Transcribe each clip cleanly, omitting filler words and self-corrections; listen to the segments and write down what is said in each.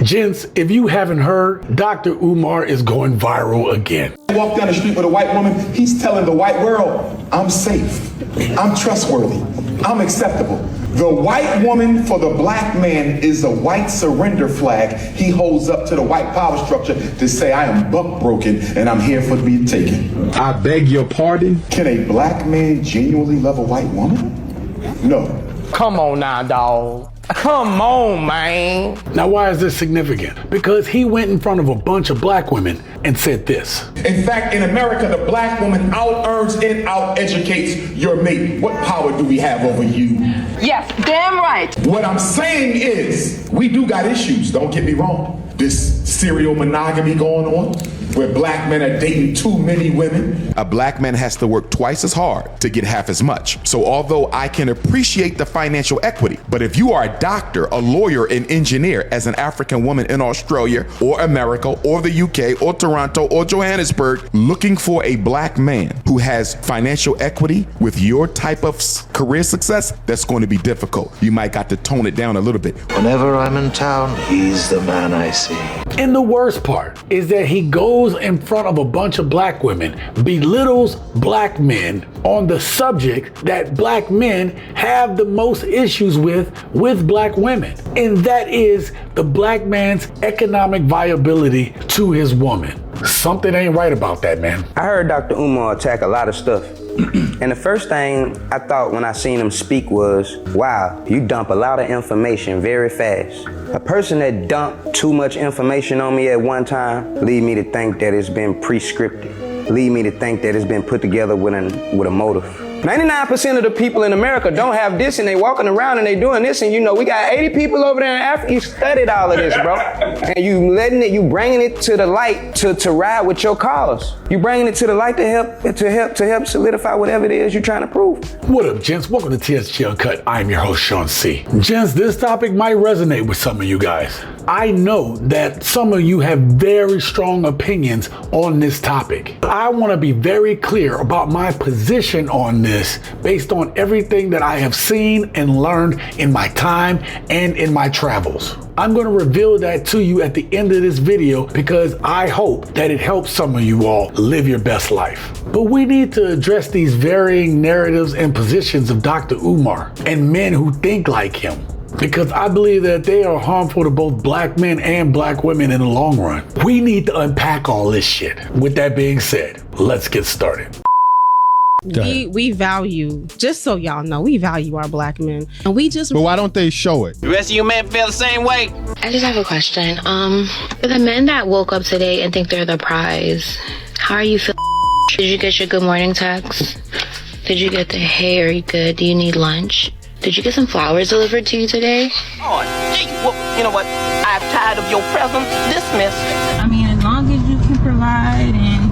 Gents, if you haven't heard, Dr. Umar is going viral again. Walk down the street with a white woman, he's telling the white world, I'm safe, I'm trustworthy, I'm acceptable. The white woman for the black man is a white surrender flag he holds up to the white power structure to say I am buck broken and I'm here for to be taken. I beg your pardon? Can a black man genuinely love a white woman? No. Come on now, dawg. Come on, man. Now, why is this significant? Because he went in front of a bunch of black women and said this. In fact, in America, the black woman out-earns and out-educates your mate. What power do we have over you? Yes, damn right. What I'm saying is, we do got issues, don't get me wrong. This serial monogamy going on, where black men are dating too many women. A black man has to work twice as hard to get half as much. So although I can appreciate the financial equity, but if you are a doctor, a lawyer, an engineer as an African woman in Australia or America or the UK or Toronto or Johannesburg looking for a black man who has financial equity with your type of career success, that's going to be difficult. You might got to tone it down a little bit. Whenever I'm in town, he's the man I see. And the worst part is that he goes in front of a bunch of black women, belittles black men on the subject that black men have the most issues with black women. And that is the black man's economic viability to his woman. Something ain't right about that, man. I heard Dr. Umar attack a lot of stuff. And the first thing I thought when I seen him speak was, wow, you dump a lot of information very fast. A person that dumped too much information on me at one time lead me to think that it's been pre-scripted. Lead me to think that it's been put together with a motive. 99% of the people in America don't have this, and they walking around and they doing this, and you know, we got 80 people over there in Africa. You studied all of this, bro. And you bringing it to the light to ride with your cause. You bringing it to the light to help solidify whatever it is you're trying to prove. What up, gents? Welcome to TSG Uncut. I'm your host, Sean C. Gents, this topic might resonate with some of you guys. I know that some of you have very strong opinions on this topic. I want to be very clear about my position on this based on everything that I have seen and learned in my time and in my travels. I'm going to reveal that to you at the end of this video because I hope that it helps some of you all live your best life. But we need to address these varying narratives and positions of Dr. Umar and men who think like him, because I believe that they are harmful to both black men and black women in the long run. We need to unpack all this shit. With that being said, let's get started. We value, just so y'all know, we value our black men. And we just... But why don't they show it? The rest of you men feel the same way? I just have a question. For the men that woke up today and think they're the prize, how are you feeling? Did you get your good morning text? Did you get the, hey, are you good? Do you need lunch? Did you get some flowers delivered to you today? Oh, gee, well, you know what? I'm tired of your presence. Dismissed. I mean, as long as you can provide and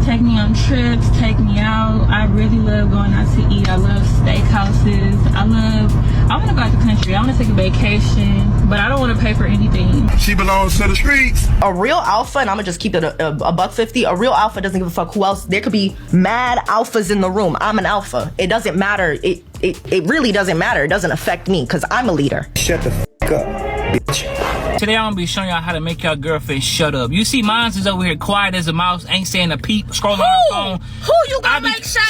take me on trips, take me out. I really love going out to eat. I love steakhouses. I want to go out the country. I want to take a vacation, but I don't want to pay for anything. She belongs to the streets. A real alpha, and I'm gonna just keep it a $150. A real alpha doesn't give a fuck who else. There could be mad alphas in the room. I'm an alpha. It doesn't matter. It really doesn't matter. It doesn't affect me because I'm a leader. Shut the fuck up, bitch. Today I'm gonna be showing y'all how to make your girlfriend shut up. You see mine is over here quiet as a mouse, ain't saying a peep, scrolling on her phone. Who you gonna make shut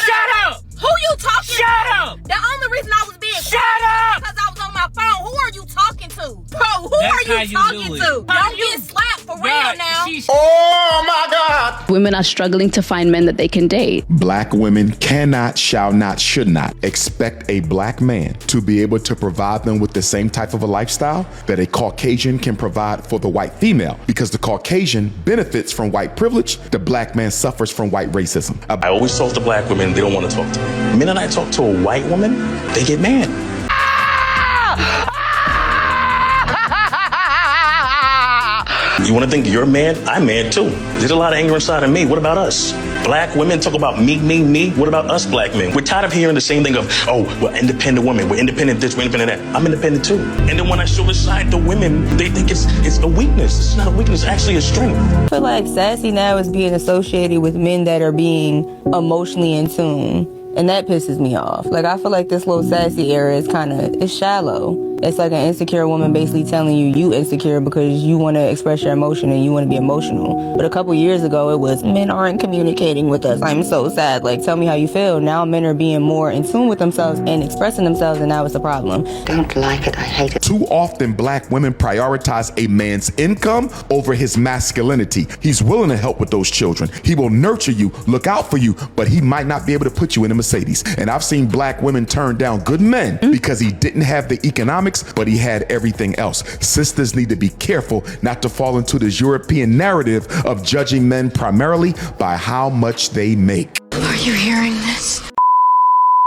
up? Who you talking to? Shut up! The only reason I was being shut up! Because I was on my phone. Who are you talking to? Bro, who That's are you talking to? Don't get slapped for real now. Oh my God! Women are struggling to find men that they can date. Black women cannot, shall not, should not expect a black man to be able to provide them with the same type of a lifestyle that a Caucasian can provide for the white female, because the Caucasian benefits from white privilege, the black man suffers from white racism. I always talk to black women, they don't want to talk to me. The minute I talk to a white woman, they get mad. You want to think you're mad? I'm mad too. There's a lot of anger inside of me. What about us? Black women talk about me, me, me. What about us black men? We're tired of hearing the same thing of, oh, we're independent women. We're independent this, we're independent that. I'm independent too. And then when I show the side to women, they think it's a weakness. It's not a weakness, it's actually a strength. I feel like sassy now is being associated with men that are being emotionally in tune. And that pisses me off. Like, I feel like this little sassy era is it's shallow. It's like an insecure woman basically telling you insecure because you want to express your emotion and you want to be emotional. But a couple years ago, it was men aren't communicating with us. I'm so sad. Like, tell me how you feel. Now men are being more in tune with themselves and expressing themselves, and now it's a problem. Don't like it, I hate it. Too often, black women prioritize a man's income over his masculinity. He's willing to help with those children. He will nurture you, look out for you, but he might not be able to put you in a Mercedes. And I've seen black women turn down good men because he didn't have the economics, but he had everything else. Sisters need to be careful not to fall into this European narrative of judging men primarily by how much they make. Are you hearing this?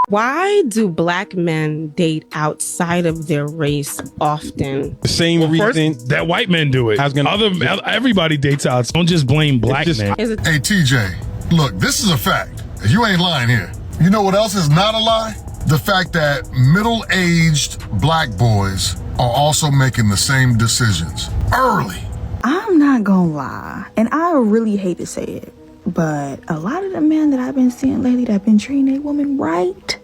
Why do black men date outside of their race often? The same reason that white men do it. Everybody dates out. Don't just blame black men. Hey, TJ, look, this is a fact. You ain't lying here. You know what else is not a lie? The fact that middle-aged black boys are also making the same decisions early. I'm not gonna lie, and I really hate to say it, but a lot of the men that I've been seeing lately that have been treating a woman right,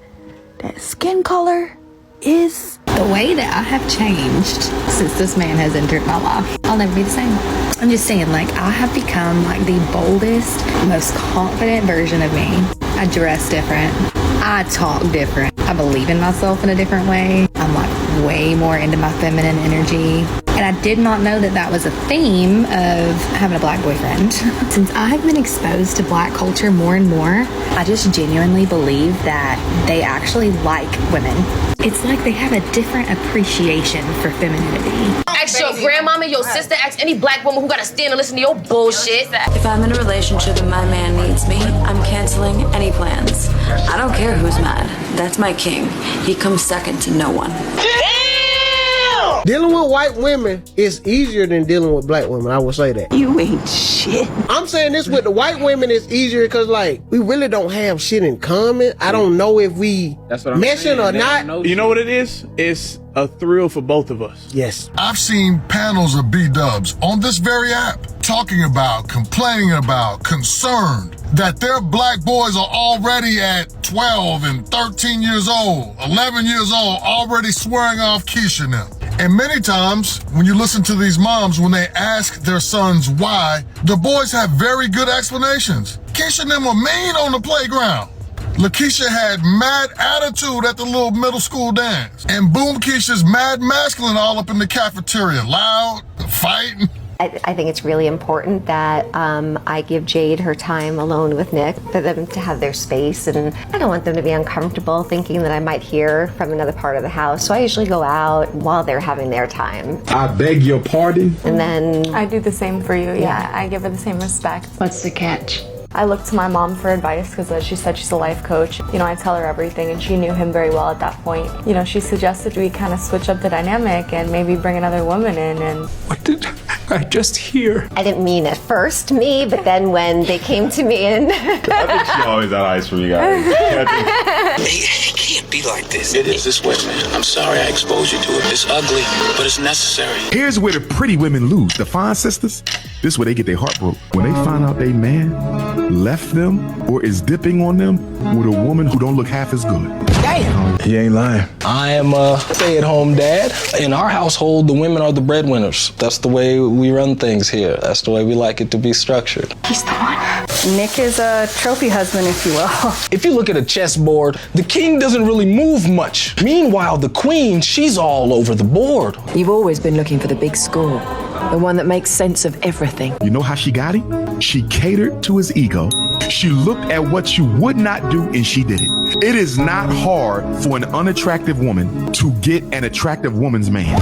that skin color is... The way that I have changed since this man has entered my life, I'll never be the same. I'm just saying, like, I have become like the boldest, most confident version of me. I dress different. I talk different. I believe in myself in a different way. I'm like way more into my feminine energy. And I did not know that that was a theme of having a black boyfriend. Since I've been exposed to black culture more and more, I just genuinely believe that they actually like women. It's like they have a different appreciation for femininity. Ask your grandmama, your sister, ask any black woman who gotta stand and listen to your bullshit. If I'm in a relationship and my man needs me, I'm canceling any plans. I don't care who's mad. That's my king. He comes second to no one. Dealing with white women is easier than dealing with black women. I will say that. You ain't shit. I'm saying this with the white women is easier because, like, we really don't have shit in common. I don't know if we meshing or not. You know what it is? It's a thrill for both of us. Yes. I've seen panels of B-dubs on this very app talking about, complaining about, concerned that their black boys are already at 12 and 13 years old, 11 years old, already swearing off Keisha now. And many times, when you listen to these moms, when they ask their sons why, the boys have very good explanations. Keisha and them were mean on the playground. LaKeisha had mad attitude at the little middle school dance. And Boom Keisha's mad masculine all up in the cafeteria, loud, fighting. I think it's really important that I give Jade her time alone with Nick for them to have their space, and I don't want them to be uncomfortable thinking that I might hear from another part of the house. So I usually go out while they're having their time. I beg your pardon? And then... I do the same for you, yeah. I give her the same respect. What's the catch? I look to my mom for advice because she said she's a life coach. You know, I tell her everything, and she knew him very well at that point. You know, she suggested we kind of switch up the dynamic and maybe bring another woman in. And what did I just hear? I didn't mean at first me, but then when they came to me and... I think she always had eyes for you guys. It can't be like this. It is this way, man. I'm sorry I exposed you to it. It's ugly, but it's necessary. Here's where the pretty women lose. The fine sisters, this is where they get their heart broke. When they find out they man left them or is dipping on them with a woman who don't look half as good. Damn! He ain't lying. I am a stay-at-home dad. In our household, the women are the breadwinners. That's the way we run things here. That's the way we like it to be structured. He's the one. Nick is a trophy husband, if you will. If you look at a chessboard, the king doesn't really move much. Meanwhile, the queen, she's all over the board. You've always been looking for the big score. The one that makes sense of everything. You know how she got him? She catered to his ego. She looked at what you would not do and she did it. It is not hard for an unattractive woman to get an attractive woman's man.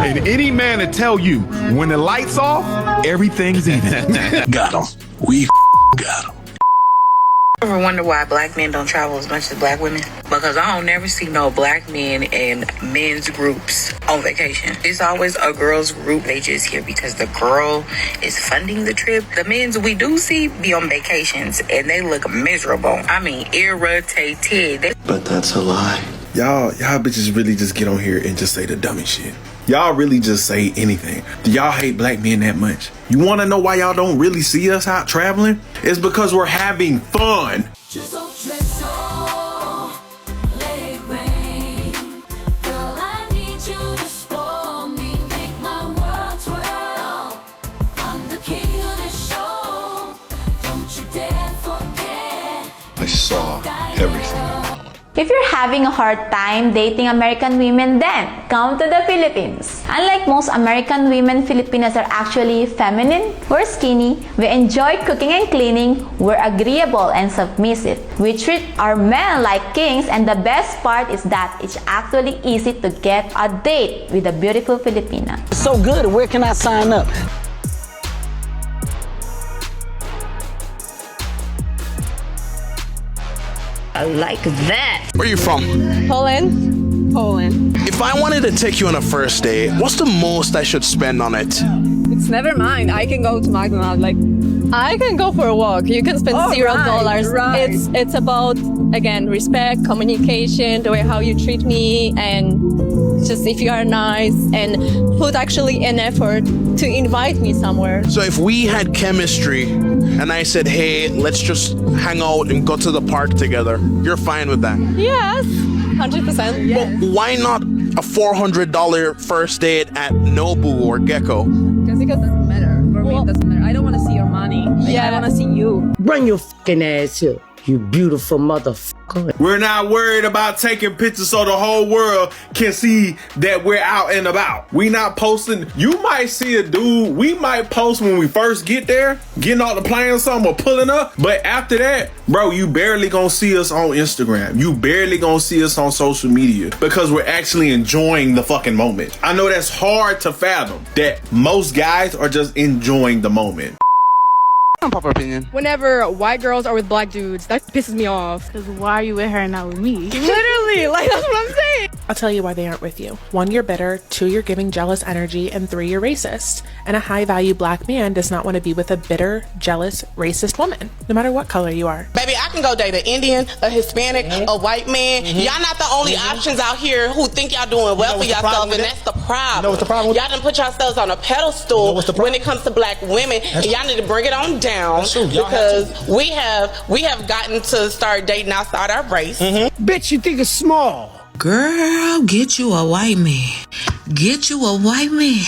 And any man to tell you when the lights off, everything's even. Got him. We got him. Ever wonder why black men don't travel as much as black women? Because I don't never see no black men in men's groups on vacation. It's always a girl's group. They just here because the girl is funding the trip. The men's we do see be on vacations and they look miserable. I mean, irritated. But that's a lie. Y'all bitches really just get on here and just say the dumbest shit. Y'all really just say anything. Do y'all hate black men that much? You want to know why y'all don't really see us out traveling? It's because we're having fun. Let it rain. Girl, I need you to If you're having a hard time dating American women, then come to the Philippines. Unlike most American women, Filipinas are actually feminine, we're skinny, we enjoy cooking and cleaning, we're agreeable and submissive. We treat our men like kings, and the best part is that it's actually easy to get a date with a beautiful Filipina. So good, where can I sign up? I like that. Where are you from? Poland. Poland. If I wanted to take you on a first date, what's the most I should spend on it? It's never mind. I can go to McDonald's. Like, I can go for a walk. You can spend $0. Right. It's about, again, respect, communication, the way how you treat me, and just if you are nice and put actually an effort to invite me somewhere. So if we had chemistry and I said, hey, let's just hang out and go to the park together, you're fine with that? Yes, 100%. Yes. Well, why not a $400 first date at Nobu or Gecko? Because it doesn't matter. For me, it doesn't matter. I don't want to see your money. I want to see you. Bring your fucking ass here, you beautiful motherfucker. We're not worried about taking pictures so the whole world can see that we're out and about. We not posting. You might see a dude, we might post when we first get there, getting off the plane or something, or pulling up. But after that, bro, you barely gonna see us on Instagram. You barely gonna see us on social media because we're actually enjoying the fucking moment. I know that's hard to fathom, that most guys are just enjoying the moment. Unpopular opinion. Whenever white girls are with black dudes, that pisses me off. Because why are you with her and not with me? Literally, like that's what I'm saying. I'll tell you why they aren't with you. 1, you're bitter. 2, you're giving jealous energy. And 3, you're racist. And a high-value black man does not want to be with a bitter, jealous, racist woman, no matter what color you are. Baby, I can go date an Indian, a Hispanic, a white man. Y'all not the only options out here who think y'all doing well for yourself, and that's the problem. You know what's the problem? Y'all done put yourselves on a pedestal when it comes to black women, and y'all need to bring it on down because we have gotten to start dating outside our race. Bitch, you think it's small. Girl, get you a white man. Get you a white man.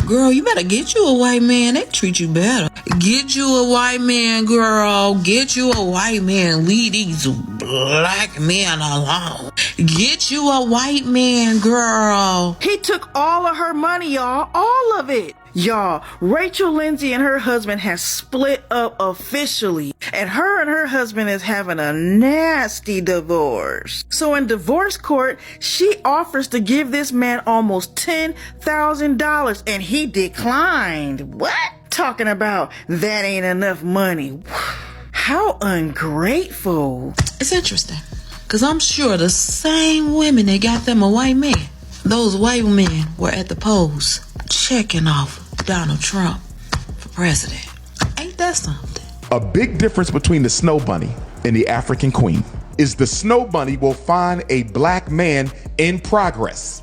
Girl, you better get you a white man. They treat you better. Get you a white man, girl. Get you a white man. Leave these black men alone. Get you a white man, girl. He took all of her money, y'all. All of it. Y'all, Rachel Lindsay and her husband has split up officially, and her husband is having a nasty divorce. So in divorce court, she offers to give this man almost $10,000, and he declined. What? Talking about that ain't enough money. How ungrateful. It's interesting, because I'm sure the same women that got them a white man, those white men were at the polls checking off Donald Trump for president. Ain't that something? A big difference between the snow bunny and the African queen is the snow bunny will find a black man in progress.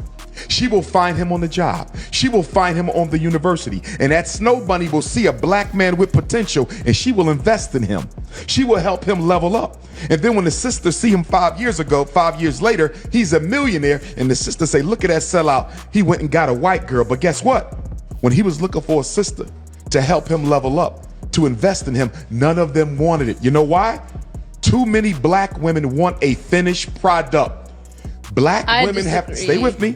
She will find him on the job. She will find him on the university. And that snow bunny will see a black man with potential and she will invest in him. She will help him level up. And then when the sister see him 5 years ago, 5 years later, he's a millionaire. And the sister say, look at that sellout. He went and got a white girl. But guess what? When he was looking for a sister to help him level up, to invest in him, none of them wanted it. You know why? Too many black women want a finished product. Black women have to, stay with me.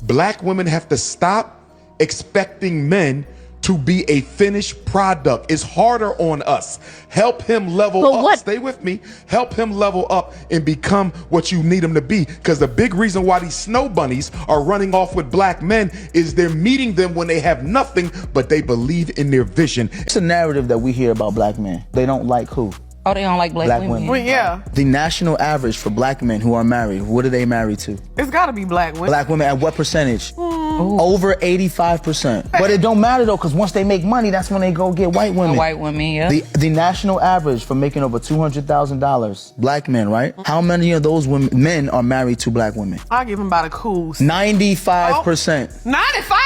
Black women have to stop expecting men to be a finished product. It's harder on us. Help him level up. Stay with me. Help him level up and become what you need him to be. Because the big reason why these snow bunnies are running off with black men is they're meeting them when they have nothing, but they believe in their vision. It's a narrative that we hear about black men. They don't like who? Oh, they don't like black women. Well, yeah. The national average for black men who are married, what are they married to? It's got to be black women. Black women at what percentage? Over 85%. But it don't matter though, because once they make money, that's when they go get white women. White women, yeah. The national average for making over $200,000, black men, right? How many of those men are married to black women? I'll give them about a cool 95%. 95?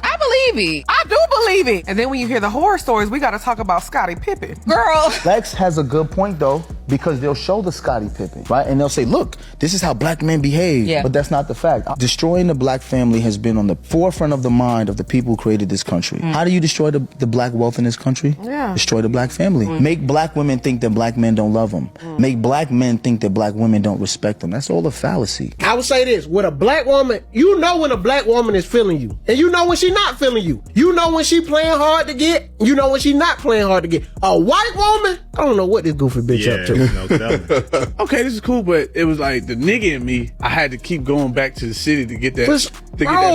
I believe it. I do believe it. And then when you hear the horror stories, we got to talk about Scottie Pippen. Girl. Lex has a good point though, because they'll show the Scottie Pippen, right? And they'll say, look, this is how black men behave. Yeah. But that's not the fact. Destroying the black family has been on the forefront of the mind of the people who created this country. How do you destroy the black wealth in this country? Yeah. Destroy the black family. Make black women think that black men don't love them. Make black men think that black women don't respect them. That's all a fallacy. I would say this, with a black woman, you know when a black woman is feeling you. And you know when she not feeling you. You know when she playing hard to get, you know when she not playing hard to get. A white woman, I don't know what this goofy bitch up to. Okay, this is cool, but it was like the nigga in me, I had to keep going back to the city to get that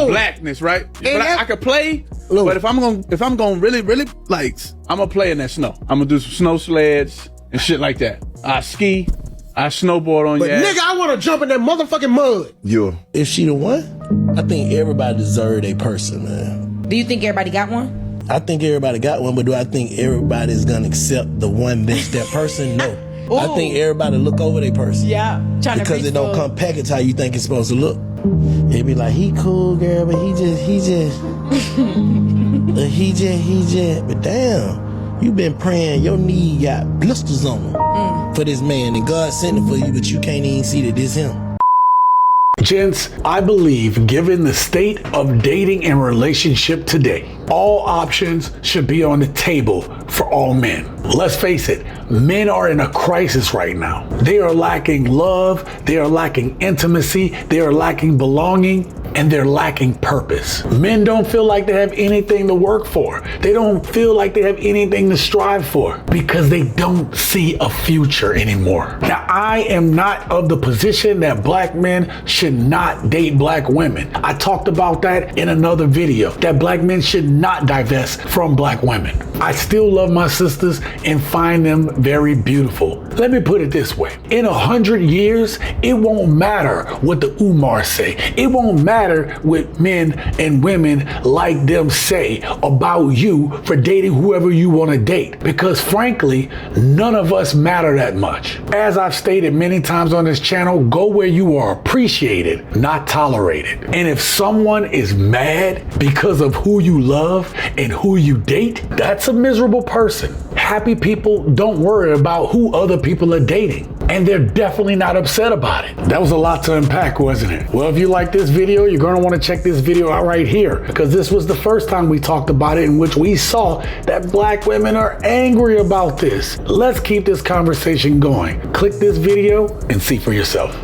blackness, right? But I could play, but if I'm gonna really like, I'm gonna play in that snow. I'm gonna do some snow sleds and shit like that. I ski, I snowboard on But your ass. nigga, I wanna jump in that motherfucking mud. If she the one, I think everybody deserved a person, man. Do you think everybody got one? I think everybody got one, but do I think everybody's gonna accept the one that's that person? No. I think everybody look over their person. Yeah. Because it don't come packaged how you think it's supposed to look. It be like, he cool, girl, but he just, but damn, you been praying, your knee got blisters on them for this man, and God sent it for you, but you can't even see that this him. Gents, I believe given the state of dating and relationship today, all options should be on the table for all men. Let's face it, men are in a crisis right now. They are lacking love, they are lacking intimacy, they are lacking belonging, and they're lacking purpose. Men don't feel like they have anything to work for. They don't feel like they have anything to strive for because they don't see a future anymore. Now, I am not of the position that black men should not date black women. I talked about that in another video, that black men should not divest from black women. I still love my sisters and find them very beautiful. Let me put it this way. In 100 years, it won't matter what the Umar say. It won't matter what men and women like them say about you for dating whoever you want to date. Because frankly, none of us matter that much. As I've stated many times on this channel, go where you are appreciated, not tolerated. And if someone is mad because of who you love and who you date, that's a miserable person. Happy people don't worry about who other people are dating. And they're definitely not upset about it. That was a lot to unpack, wasn't it? Well, if you like this video, you're going to want to check this video out right here, because this was the first time we talked about it in which we saw that black women are angry about this. Let's keep this conversation going. Click this video and see for yourself.